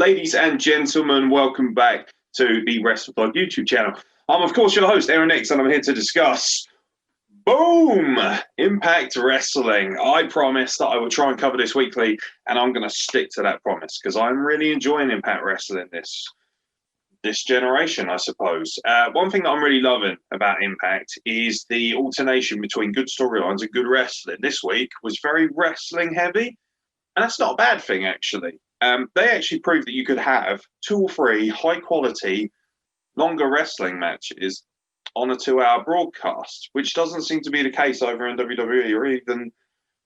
Ladies and gentlemen, welcome back to the WrestlePlug YouTube channel. I'm, of course, your host, Aaron X, and I'm here to discuss, boom, Impact Wrestling. I promised that I would try and cover this weekly, and I'm going to stick to that promise because I'm really enjoying Impact Wrestling this generation, I suppose. One thing that I'm really loving about Impact is the alternation between good storylines and good wrestling. This week was very wrestling heavy, and that's not a bad thing, actually. They actually proved that you could have 2 or 3 high-quality, longer wrestling matches on a 2-hour broadcast, which doesn't seem to be the case over in WWE or even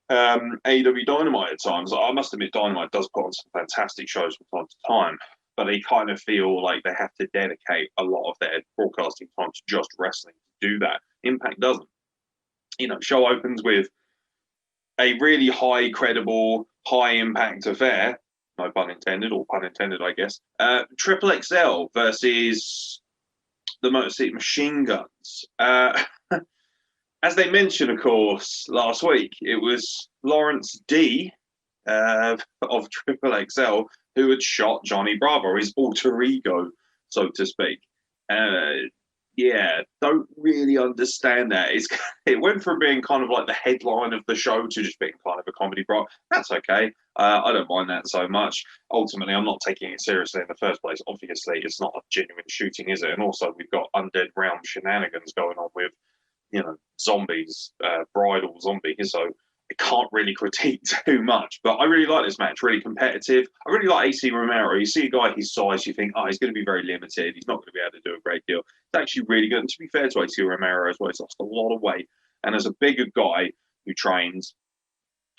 AEW Dynamite at times. I must admit, Dynamite does put on some fantastic shows from time to time, but they kind of feel like they have to dedicate a lot of their broadcasting time to just wrestling to do that. Impact doesn't. You know, show opens with a really high, credible, high-impact affair, no pun intended, or pun intended, I guess. Triple XL versus the Motor City Machine Guns. As they mentioned, of course, last week, it was Lawrence D of Triple XL who had shot Johnny Bravo, his alter ego, so to speak. Yeah, don't really understand that. It went from being kind of like the headline of the show to just being kind of a comedy prop. That's okay. I don't mind that so much. Ultimately, I'm not taking it seriously in the first place. Obviously, it's not a genuine shooting, is it? And also, we've got Undead Realm shenanigans going on with, zombies, bridal zombies. So I can't really critique too much. But I really like this match, really competitive. I really like AC Romero. You see a guy his size, you think, he's going to be very limited. He's not going to be able to do a great deal. It's actually really good. And to be fair to AC Romero as well, he's lost a lot of weight. And as a bigger guy who trains,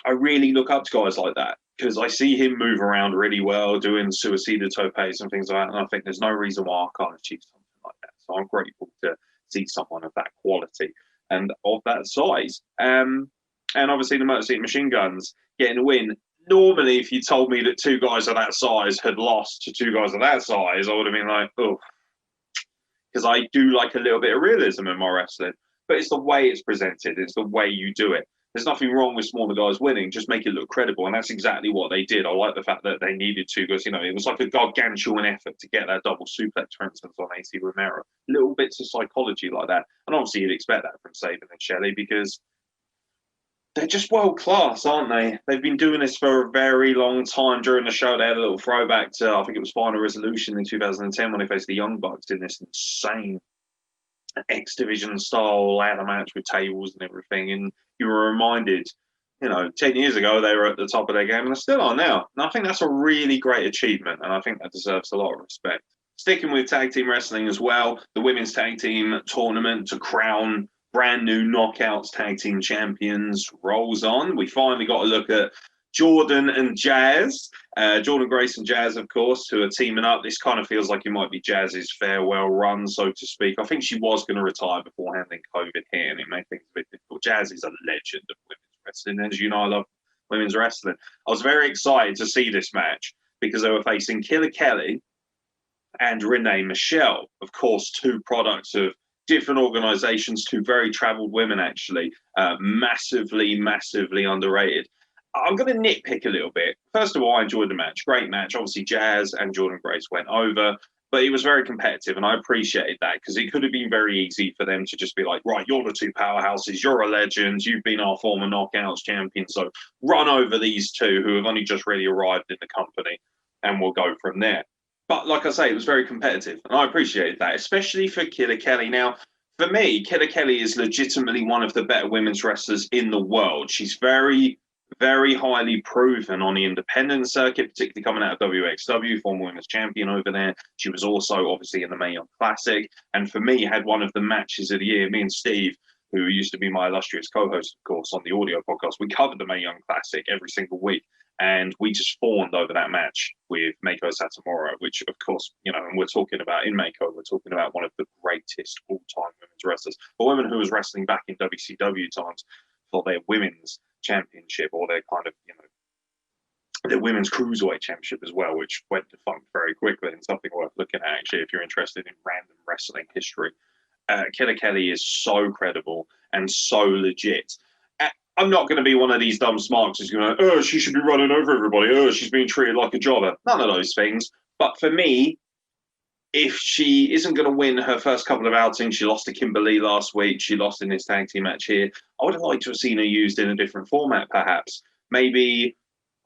I really look up to guys like that because I see him move around really well, doing suicida topes and things like that. And I think there's no reason why I can't achieve something like that. So I'm grateful to see someone of that quality and of that size. And obviously the Motor City Machine Guns getting a win. Normally, if you told me that 2 guys of that size had lost to 2 guys of that size, I would have been like, oh, because I do like a little bit of realism in my wrestling. But it's the way it's presented. It's the way you do it. There's nothing wrong with smaller guys winning. Just make it look credible. And that's exactly what they did. I like the fact that they needed to because, it was like a gargantuan effort to get that double suplex, for instance, on AC Romero. Little bits of psychology like that. And obviously you'd expect that from Sabin and Shelley because they're just world class, aren't they? They've been doing this for a very long time. During the show, they had a little throwback to, I think it was Final Resolution in 2010 when they faced the Young Bucks in this insane X Division style ladder match with tables and everything. And you were reminded, 10 years ago, they were at the top of their game and they still are now. And I think that's a really great achievement. And I think that deserves a lot of respect. Sticking with tag team wrestling as well, the women's tag team tournament to crown brand new Knockouts tag team champions rolls on. We finally got a look at Jordan and Jazz. Jordan Grace and Jazz, of course, who are teaming up. This kind of feels like it might be Jazz's farewell run, so to speak. I think she was going to retire beforehand, then COVID hit, and it made things a bit difficult. Jazz is a legend of women's wrestling. As you know, I love women's wrestling. I was very excited to see this match because they were facing Killer Kelly and Renee Michelle. Of course, 2 products of different organizations, 2 very traveled women, actually. Massively, massively underrated. I'm going to nitpick a little bit. First of all, I enjoyed the match. Great match. Obviously, Jazz and Jordan Grace went over, but it was very competitive, and I appreciated that because it could have been very easy for them to just be like, right, you're the 2 powerhouses, you're a legend, you've been our former Knockouts champion, so run over these 2 who have only just really arrived in the company, and we'll go from there. But like I say, it was very competitive, and I appreciated that, especially for Killer Kelly. Now, for me, Killer Kelly is legitimately one of the better women's wrestlers in the world. She's very, very highly proven on the independent circuit, particularly coming out of WXW, former women's champion over there. She was also obviously in the Mae Young Classic, and for me, had one of the matches of the year. Me and Steve, who used to be my illustrious co-host, of course, on the audio podcast, we covered the Mae Young Classic every single week. And we just fawned over that match with Meiko Satomura, which, of course, and we're talking about, in Meiko, we're talking about one of the greatest all-time women's wrestlers. A woman who was wrestling back in WCW times for their women's championship or their kind of, their women's cruiserweight championship as well, which went defunct very quickly and something worth looking at, actually, if you're interested in random wrestling history. Killer Kelly is so credible and so legit. I'm not going to be one of these dumb smarks who's going to, she should be running over everybody. She's being treated like a jobber. None of those things. But for me, if she isn't going to win her first couple of outings, she lost to Kimberly last week, she lost in this tag team match here, I would have liked to have seen her used in a different format, perhaps. Maybe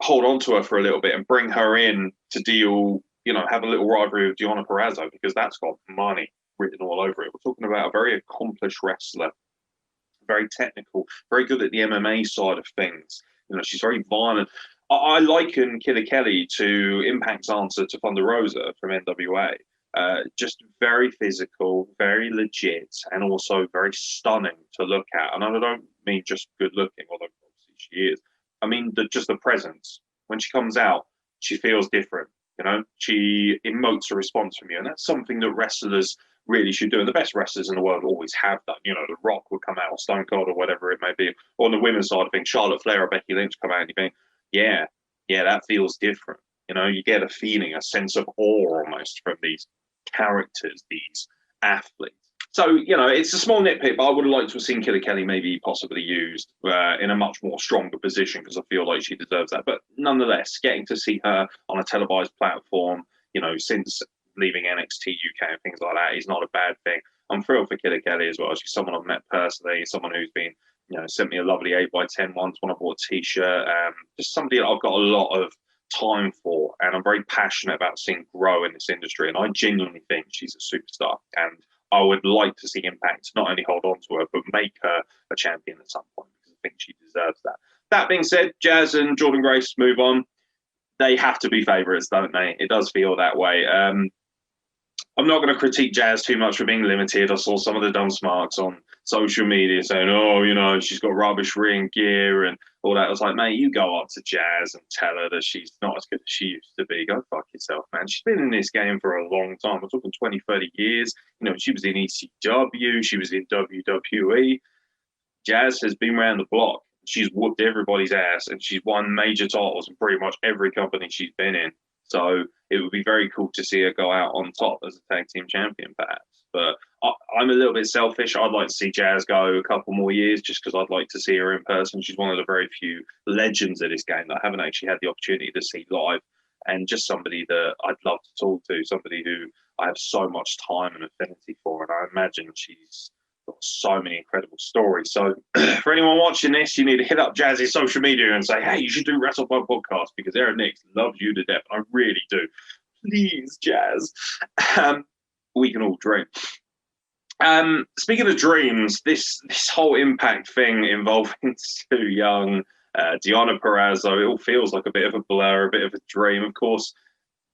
hold on to her for a little bit and bring her in to deal, have a little rivalry with Deonna Purrazzo, because that's got money written all over it. We're talking about a very accomplished wrestler, very technical, very good at the MMA side of things. She's very violent. I liken Killer Kelly to Impact's answer to Thunder Rosa from NWA. Just very physical, very legit, and also very stunning to look at. And I don't mean just good looking, although obviously she is. I mean just the presence. When she comes out, she feels different. She emotes a response from you, and that's something that wrestlers really should do. And the best wrestlers in the world always have done. The Rock would come out, or Stone Cold, or whatever it may be. Or on the women's side of things, Charlotte Flair or Becky Lynch come out, and you think, yeah, that feels different. You get a feeling, a sense of awe almost from these characters, these athletes. So, it's a small nitpick, but I would have liked to have seen Killer Kelly maybe possibly used in a much more stronger position, because I feel like she deserves that. But nonetheless, getting to see her on a televised platform, since leaving NXT UK and things like that is not a bad thing. I'm thrilled for Killer Kelly as well. She's someone I've met personally, someone who's been, sent me a lovely 8x10 once when I bought a t-shirt. Just somebody that I've got a lot of time for, and I'm very passionate about seeing grow in this industry, and I genuinely think she's a superstar, and I would like to see Impact not only hold on to her but make her a champion at some point, because I think she deserves that. That being said, Jazz and Jordynne Grace move on. They have to be favourites, don't they? It does feel that way. I'm not going to critique Jazz too much for being limited. I saw some of the dumb smarts on social media saying, oh, she's got rubbish ring gear and all that. I was like, mate, you go up to Jazz and tell her that she's not as good as she used to be. Go fuck yourself, man. She's been in this game for a long time. I'm talking 20, 30 years. She was in ECW. She was in WWE. Jazz has been around the block. She's whooped everybody's ass, and she's won major titles in pretty much every company she's been in. So it would be very cool to see her go out on top as a tag team champion, perhaps. But I'm a little bit selfish. I'd like to see Jazz go a couple more years, just because I'd like to see her in person. She's one of the very few legends of this game that I haven't actually had the opportunity to see live, and just somebody that I'd love to talk to, somebody who I have so much time and affinity for, and I imagine she's got so many incredible stories. So for anyone watching this, you need to hit up Jazz's social media and say, hey, you should do WrestlePod podcast, because Aaron Nix loves you to death. I really do. Please, Jazz. We can all dream. Speaking of dreams, this whole Impact thing involving Sue Young, Deonna Purrazzo, it all feels like a bit of a blur, a bit of a dream. Of course,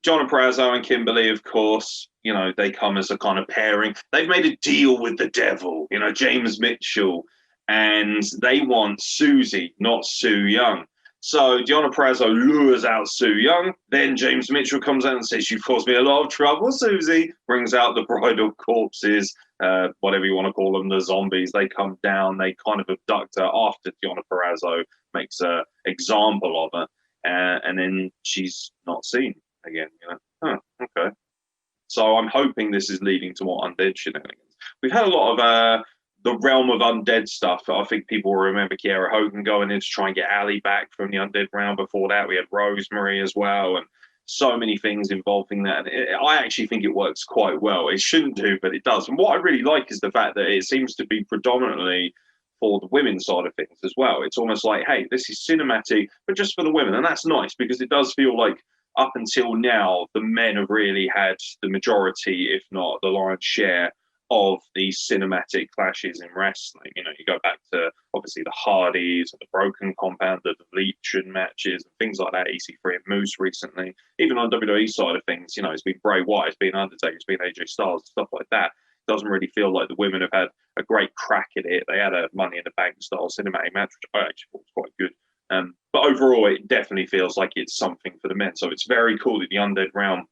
Deonna Purrazzo and Kimberly, of course, they come as a kind of pairing. They've made a deal with the devil, James Mitchell, and they want Susie, not Sue Young. So Deonna Purrazzo lures out Sue Young. Then James Mitchell comes out and says, you've caused me a lot of trouble, Susie. Brings out the bridal corpses, whatever you want to call them, the zombies. They come down. They kind of abduct her after Deonna Purrazzo makes an example of her. And then she's not seen again. Okay. So I'm hoping this is leading to more Undead shenanigans. We've had a lot of the realm of Undead stuff. I think people will remember Kiera Hogan going in to try and get Ali back from the Undead realm. Before that, we had Rosemary as well, and so many things involving that. And I actually think it works quite well. It shouldn't do, but it does. And what I really like is the fact that it seems to be predominantly for the women's side of things as well. It's almost like, hey, this is cinematic, but just for the women. And that's nice, because it does feel like up until now, the men have really had the majority, if not the lion's share, of these cinematic clashes in wrestling. You go back to obviously the Hardys and the Broken Compound, the Legion matches and things like that, EC3 and Moose recently. Even on WWE side of things, it's been Bray Wyatt, it's been Undertaker, it's been AJ Styles, stuff like that. It doesn't really feel like the women have had a great crack at it. They had a Money in the Bank style cinematic match, which I actually thought was quite good. But overall, it definitely feels like it's something for the men. So it's very cool that the Undead Realm,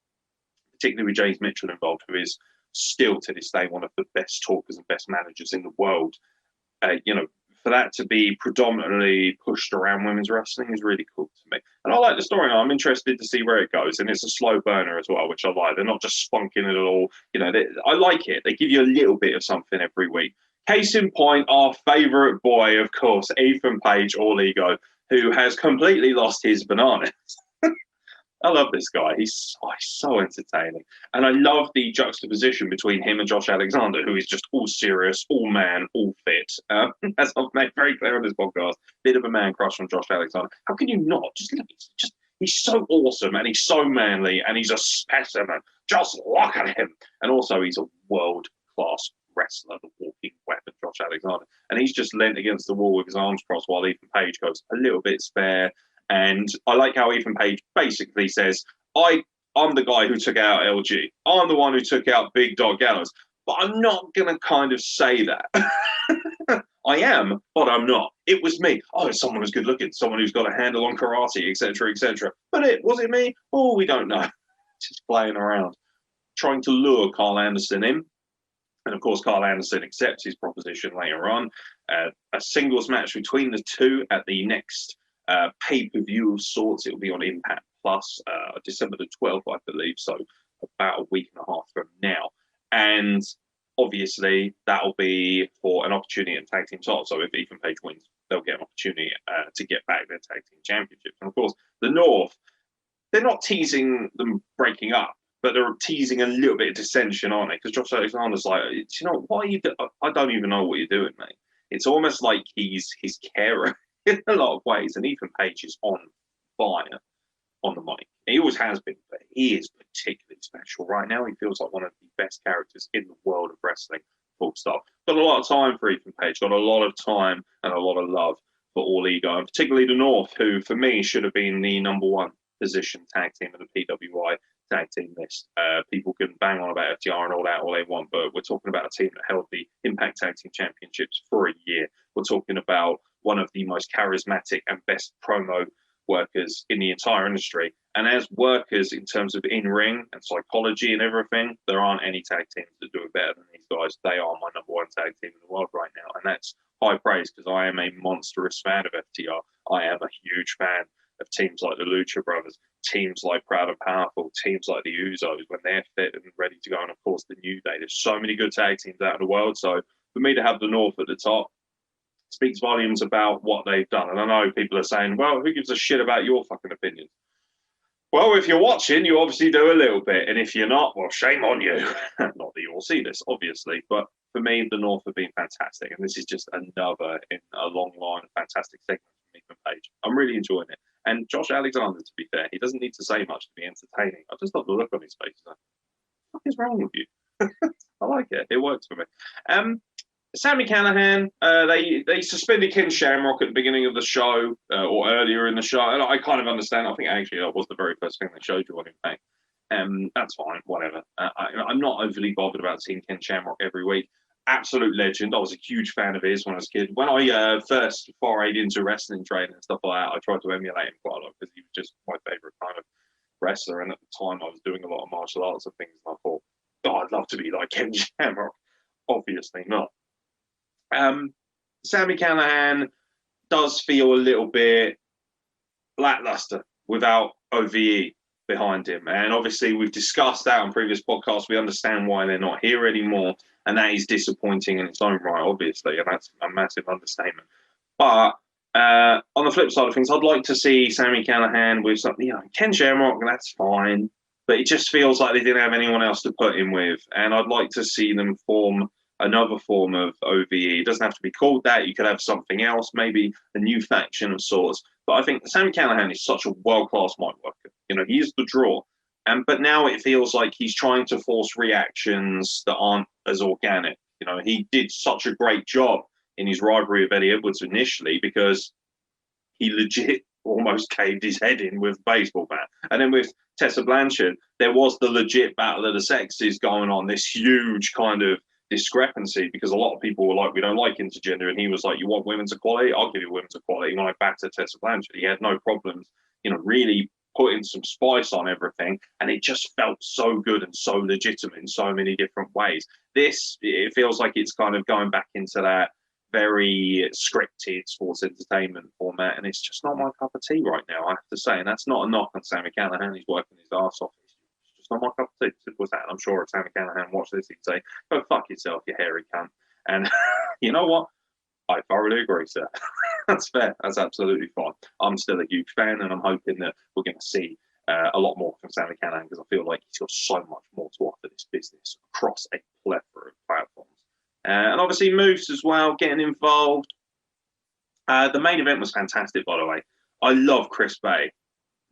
particularly with James Mitchell involved, who is still to this day one of the best talkers and best managers in the world, for that to be predominantly pushed around women's wrestling is really cool to me. And I like the story. I'm interested to see where it goes. And it's a slow burner as well, which I like. They're not just spunking it all. I like it. They give you a little bit of something every week. Case in point, our favourite boy, of course, Ethan Page, All Ego, who has completely lost his bananas. I love this guy. He's so entertaining. And I love the juxtaposition between him and Josh Alexander, who is just all serious, all man, all fit. As I've made very clear on this podcast, bit of a man crush on Josh Alexander. How can you not? He's so awesome and he's so manly and he's a specimen. Just look at him. And also he's a world-class wrestler, the walking weapon, Josh Alexander. And he's just leant against the wall with his arms crossed while Ethan Page goes a little bit spare. And I like how Ethan Page basically says, I'm the guy who took out LG. I'm the one who took out Big Dog Gallows. But I'm not going to kind of say that. I am, but I'm not. It was me. Oh, it's someone who's good looking, someone who's got a handle on karate, etc., etc. But was it me? Oh, we don't know. Just playing around, trying to lure Carl Anderson in. And of course, Carl Anderson accepts his proposition later on. A singles match between the two at the next pay-per-view of sorts. It will be on Impact Plus, December the 12th, I believe. So about a week and a half from now. And obviously, that'll be for an opportunity at tag team titles. So if Ethan Page wins, they'll get an opportunity to get back their tag team championships. And of course, the North, they're not teasing them breaking up, but they're teasing a little bit of dissension, aren't they? Because Josh Alexander's like, you know, what are you doing? I don't even know what you're doing, mate. It's almost like he's his carer in a lot of ways. And Ethan Page is on fire on the mic. He always has been, but he is particularly special right now. He feels like one of the best characters in the world of wrestling, full stop. Got a lot of time for Ethan Page, got a lot of time and a lot of love for All Ego, and particularly the North, who for me should have been the number one position tag team in the PWI tag team list. People can bang on about FTR and all that all they want, but we're talking about a team that held the Impact Tag Team Championships for a year. We're talking about one of the most charismatic and best promo workers in the entire industry. And as workers in terms of in-ring and psychology and everything, there aren't any tag teams that do it better than these guys. They are my number one tag team in the world right now. And that's high praise because I am a monstrous fan of FTR. I am a huge fan of teams like the Lucha Brothers, teams like Proud and Powerful, teams like the Usos when they're fit and ready to go. And of course, the New Day. There's so many good tag teams out in the world. So for me to have the North at the top speaks volumes about what they've done. And I know people are saying, well, who gives a shit about your fucking opinion? Well, if you're watching, you obviously do a little bit. And if you're not, well, shame on you. Not that you will see this, obviously. But for me, the North have been fantastic. And this is just another in a long line of fantastic segments from Ethan Page. I'm really enjoying it. And Josh Alexander, to be fair, he doesn't need to say much to be entertaining. I just love the look on his face. Like, what is wrong with you? I like it. It works for me. Sammy Callahan, they suspended Ken Shamrock at the beginning of the show or earlier in the show. And I kind of understand. I think actually that was the very first thing they showed you on Impact. That's fine, whatever. I'm not overly bothered about seeing Ken Shamrock every week. Absolute legend. I was a huge fan of his when I was a kid. When I first forayed into wrestling training and stuff like that, I tried to emulate him quite a lot because he was just my favorite kind of wrestler. And at the time, I was doing a lot of martial arts and things. And I thought, oh, I'd love to be like Ken Shamrock. Obviously not. Sammy Callahan does feel a little bit lackluster without OVE behind him. And obviously, we've discussed that on previous podcasts. We understand why they're not here anymore. And that is disappointing in its own right, obviously. And that's a massive understatement. But on the flip side of things, I'd like to see Sammy Callahan with something, Ken Shamrock, that's fine. But it just feels like they didn't have anyone else to put him with. And I'd like to see them form another form of OVE. It doesn't have to be called that. You could have something else, maybe a new faction of sorts. But I think Sammy Callahan is such a world-class mic worker. He is the draw. But now it feels like he's trying to force reactions that aren't as organic. He did such a great job in his rivalry with Eddie Edwards initially because he legit almost caved his head in with a baseball bat. And then with Tessa Blanchard, there was the legit battle of the sexes going on, this huge kind of discrepancy because a lot of people were like, we don't like intergender, and he was like, you want women's equality? I'll give you women's equality. When I backed Tessa Blanchard, he had no problems, really putting some spice on everything, and it just felt so good and so legitimate in so many different ways. It feels like it's kind of going back into that very scripted sports entertainment format, and it's just not my cup of tea right now, I have to say. And that's not a knock on Sammy Callahan. He's working his arse off. It's not my cup of tea. Simple as that. And I'm sure if Sammy Callahan watched this, he'd say, go fuck yourself, you hairy cunt. And you know what? I thoroughly agree, sir. That's fair. That's absolutely fine. I'm still a huge fan, and I'm hoping that we're going to see a lot more from Sammy Callahan because I feel like he's got so much more to offer this business across a plethora of platforms. And obviously Moose as well, getting involved. The main event was fantastic, by the way. I love Chris Bay.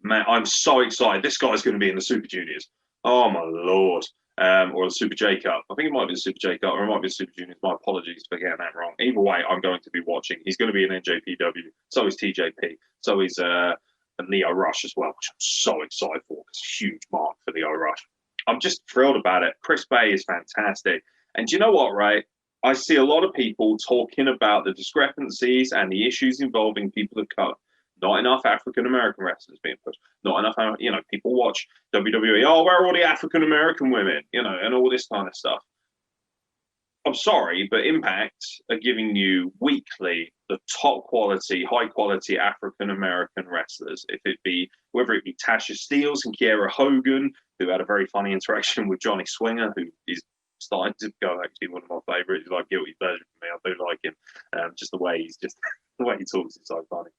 Man, I'm so excited. This guy's going to be in the Super Juniors. Oh, my Lord. Or the Super J Cup. I think it might be the Super J Cup or it might be the Super Juniors. My apologies for getting that wrong. Either way, I'm going to be watching. He's going to be in NJPW. So is TJP. So is Leo Rush as well, which I'm so excited for. It's a huge mark for Leo Rush. I'm just thrilled about it. Chris Bay is fantastic. And do you know what, right? I see a lot of people talking about the discrepancies and the issues involving people of color. Not enough African-American wrestlers being pushed. Not enough, people watch WWE. Oh, where are all the African-American women? And all this kind of stuff. I'm sorry, but Impact are giving you weekly the top quality, high quality African-American wrestlers. Whether it be Tasha Steelz and Kiera Hogan, who had a very funny interaction with Johnny Swinger, who is starting to go actually one of my favorites. He's like guilty pleasure for me. I do like him. Just the way he talks is so funny.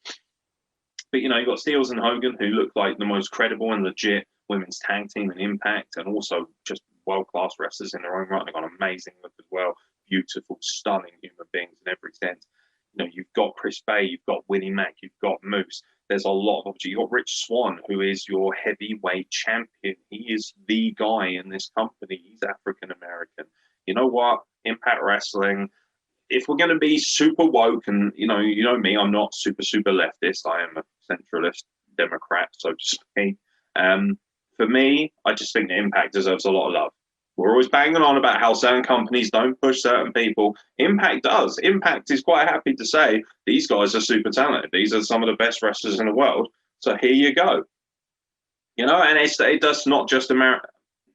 But you've got Steelz and Hogan, who look like the most credible and legit women's tag team in Impact, and also just world-class wrestlers in their own right. They've got an amazing look as well. Beautiful, stunning human beings in every sense. You've got Chris Bay, you've got Willie Mack, you've got Moose. There's a lot of you've got Rich Swann, who is your heavyweight champion. He is the guy in this company. He's African American. You know what? Impact Wrestling. If we're going to be super woke, and you know me, I'm not super leftist. I am a centralist Democrat, so to speak. For me, I just think that Impact deserves a lot of love. We're always banging on about how certain companies don't push certain people. Impact does. Impact is quite happy to say these guys are super talented. These are some of the best wrestlers in the world. So here you go. And it does not just America.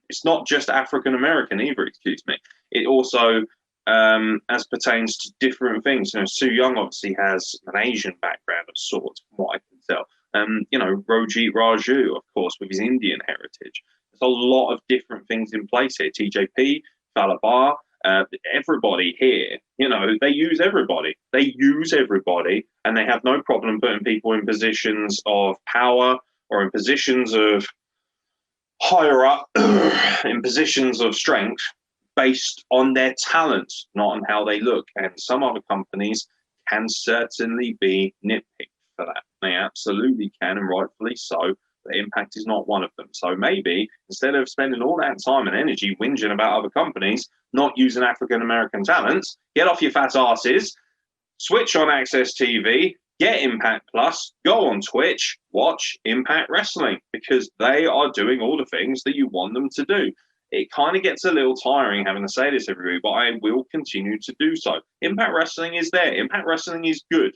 It's not just African American either. Excuse me. It also, as pertains to different things. Su Young obviously has an Asian background of sorts, from what I can tell. Rojit Raju, of course, with his Indian heritage. There's a lot of different things in place here. TJP, Falabar, everybody here, they use everybody. They use everybody, and they have no problem putting people in positions of power or in positions of higher up, in positions of strength based on their talent, not on how they look. And some other companies can certainly be nitpicked for that. They absolutely can, and rightfully so. The Impact is not one of them. So maybe instead of spending all that time and energy whinging about other companies not using African American talents, get off your fat asses, switch on Access TV, get Impact Plus, go on Twitch, watch Impact Wrestling, because they are doing all the things that you want them to do. It kind of gets a little tiring having to say this every week, but I will continue to do so. Impact Wrestling is there. Impact Wrestling is good.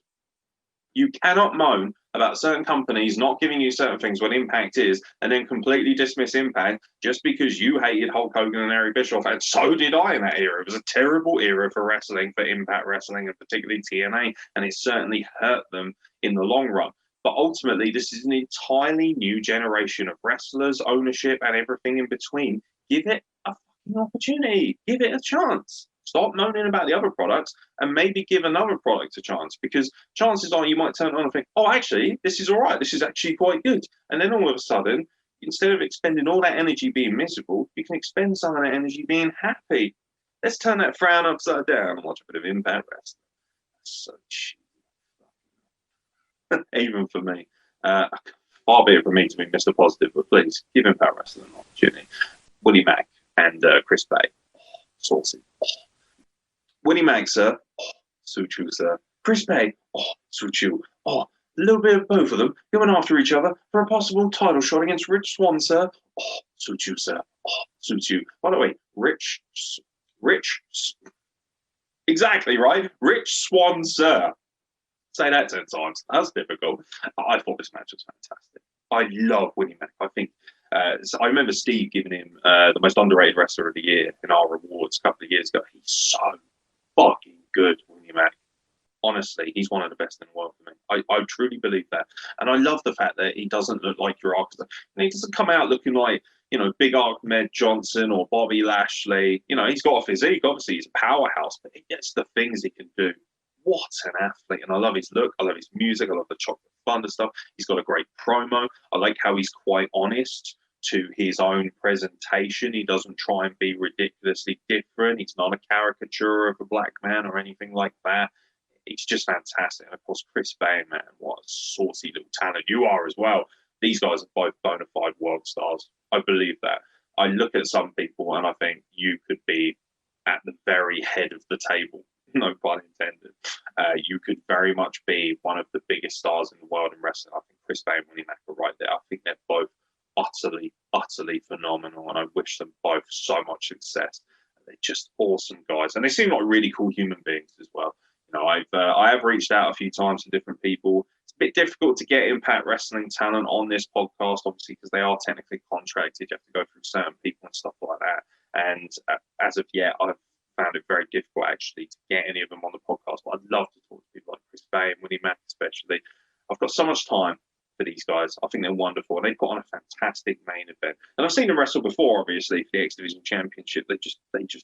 You cannot moan about certain companies not giving you certain things when Impact is, and then completely dismiss Impact just because you hated Hulk Hogan and Eric Bischoff, and so did I in that era. It was a terrible era for wrestling, for Impact Wrestling, and particularly TNA, and it certainly hurt them in the long run. But ultimately, this is an entirely new generation of wrestlers, ownership, and everything in between. Give it a fucking opportunity. Give it a chance. Stop moaning about the other products and maybe give another product a chance, because chances are you might turn on and think, oh, actually, this is all right. This is actually quite good. And then all of a sudden, instead of expending all that energy being miserable, you can expend some of that energy being happy. Let's turn that frown upside down and watch a bit of Impact Wrestling. That's so cheap. Even for me. Far be it for me to be Mr. Positive, but please give Impact Wrestling an opportunity. Willie Mack and Chris Bay. Saucy. Willie Mack, sir. Suchu, sir. Chris Bay. Suchu. A little bit of both of them going after each other for a possible title shot against Rich Swann, sir. Suchu, sir. Suchu. By the way, Rich. Exactly right. Rich Swann, sir. Say that 10 times. That's difficult. I thought this match was fantastic. I love Willie Mack. I think. So I remember Steve giving him the most underrated wrestler of the year in our rewards a couple of years ago. He's so fucking good, Willie Mack. Honestly, he's one of the best in the world for me. I truly believe that. And I love the fact that he doesn't look like your Ark. And he doesn't come out looking like, Big Ahmed Johnson or Bobby Lashley. He's got a physique. Obviously, he's a powerhouse, but he gets the things he can do what an athlete. And I love his look. I love his music. I love the Chocolate Thunder stuff. He's got a great promo. I like how he's quite honest to his own presentation. He doesn't try and be ridiculously different. He's not a caricature of a black man or anything like that. He's just fantastic. And of course, Chris Bay, man, what a saucy little talent you are as well. These guys are both bona fide world stars. I believe that. I look at some people and I think you could be at the very head of the table. No pun intended. You could very much be one of the biggest stars in the world in wrestling. I think Chris Bay and Willie Mack are right there. I think they're both utterly, utterly phenomenal, and I wish them both so much success. They're just awesome guys, and they seem like really cool human beings as well. You know, I have reached out a few times to different people. It's a bit difficult to get Impact Wrestling talent on this podcast, obviously, because they are technically contracted. You have to go through certain people and stuff like that. And as of yet, I've found it very difficult actually to get any of them on the podcast. But I'd love to talk to people like Chris Bay and Willie Mack, especially. I've got so much time for these guys. I think they're wonderful, and they put on a fantastic main event. And I've seen them wrestle before, obviously, for the X Division Championship. They just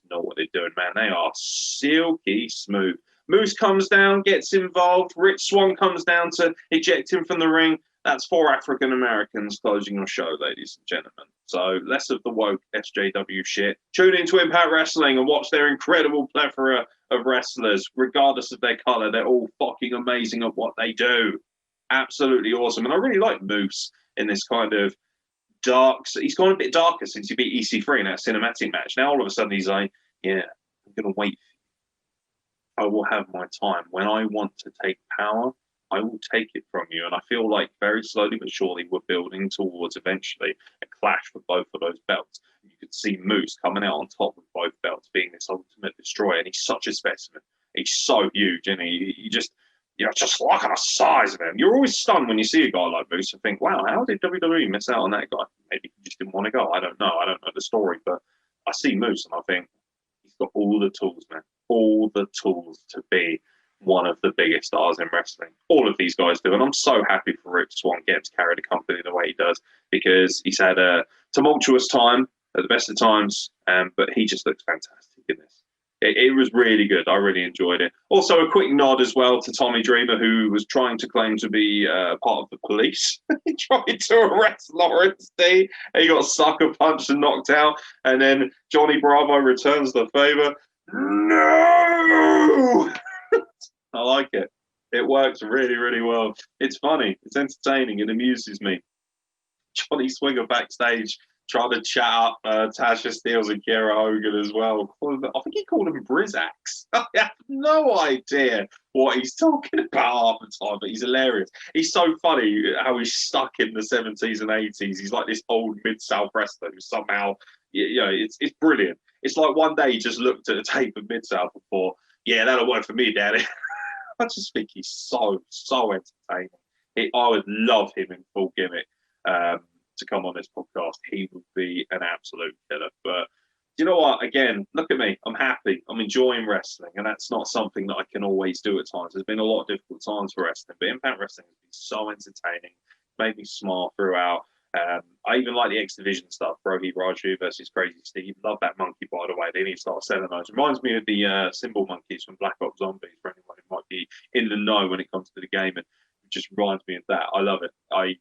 know what they're doing, man. They are silky smooth. Moose comes down, gets involved. Rich Swann comes down to eject him from the ring. That's 4 African Americans closing your show, ladies and gentlemen. So less of the woke SJW shit. Tune into Impact Wrestling and watch their incredible plethora of wrestlers, regardless of their color. They're all fucking amazing at what they do. Absolutely awesome. And I really like Moose in this kind of dark. He's gone a bit darker since he beat EC3 in that cinematic match. Now all of a sudden he's like, yeah, I'm going to wait. I will have my time. When I want to take power, I will take it from you. And I feel like very slowly but surely we're building towards eventually a clash for both of those belts. You could see Moose coming out on top with both belts, being this ultimate destroyer. And he's such a specimen. He's so huge, and he just, you're just look at the size of him. You're always stunned when you see a guy like Moose and think, wow, how did WWE miss out on that guy? Maybe he just didn't want to go. I don't know. I don't know the story, but I see Moose and I think he's got all the tools, man. All the tools to be one of the biggest stars in wrestling. All of these guys do. And I'm so happy for Rich Swann getting to carry the company the way he does, because he's had a tumultuous time at the best of times, but he just looks fantastic in this. It was really good. I really enjoyed it. Also, a quick nod as well to Tommy Dreamer, who was trying to claim to be part of the police. He tried to arrest Lawrence D. He got sucker punched and knocked out. And then Johnny Bravo returns the favor. No! I like it. It works really, really well. It's funny. It's entertaining. It amuses me. Johnny Swinger backstage trying to chat up Tasha Steelz and Kiera Hogan as well. I think he called him Brizax. I have no idea what he's talking about half the time, but he's hilarious. He's so funny how he's stuck in the 70s and 80s. He's like this old Mid-South wrestler who somehow, you know, it's brilliant. It's like one day he just looked at a tape of Mid-South and thought, yeah, that'll work for me, Daddy. I just think he's so entertaining. I would love him in full gimmick to come on this podcast. He would be an absolute killer. But you know what? Again, look at me. I'm happy. I'm enjoying wrestling, and that's not something that I can always do at times. There's been a lot of difficult times for wrestling, but Impact Wrestling has been so entertaining. Made me smile throughout. I even like the X Division stuff. Rohit Raju versus Crazy Steve. Love that monkey, by the way. They need to start selling those. Reminds me of the symbol monkeys from Black Ops Zombies, for anyone who might be in the know when it comes to the game. And it just reminds me of that. I love it. I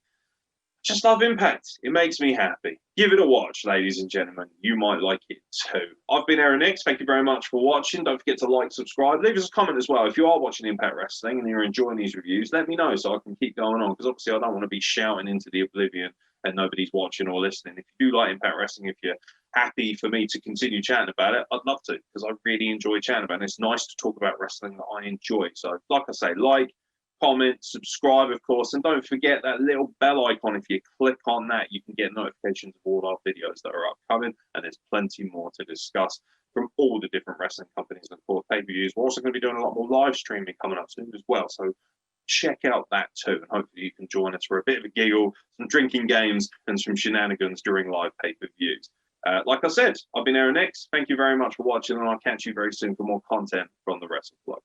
just love Impact. It makes me happy. Give it a watch, ladies and gentlemen. You might like it too. I've been Aaron Nix. Thank you very much for watching. Don't forget to like, subscribe. Leave us a comment as well. If you are watching Impact Wrestling and you're enjoying these reviews, let me know so I can keep going on, because obviously I don't want to be shouting into the oblivion and nobody's watching or listening. If you do like Impact Wrestling, if you're happy for me to continue chatting about it, I'd love to, because I really enjoy chatting about it. And it's nice to talk about wrestling that I enjoy. So like I say, like, comment, subscribe, of course, and don't forget that little bell icon. If you click on that, you can get notifications of all our videos that are upcoming, and there's plenty more to discuss from all the different wrestling companies and, of course, pay-per-views. We're also going to be doing a lot more live streaming coming up soon as well, so check out that too, and hopefully you can join us for a bit of a giggle, some drinking games, and some shenanigans during live pay-per-views. Like I said, I've been Aaron Nix. Thank you very much for watching, and I'll catch you very soon for more content from the Wrestle Club.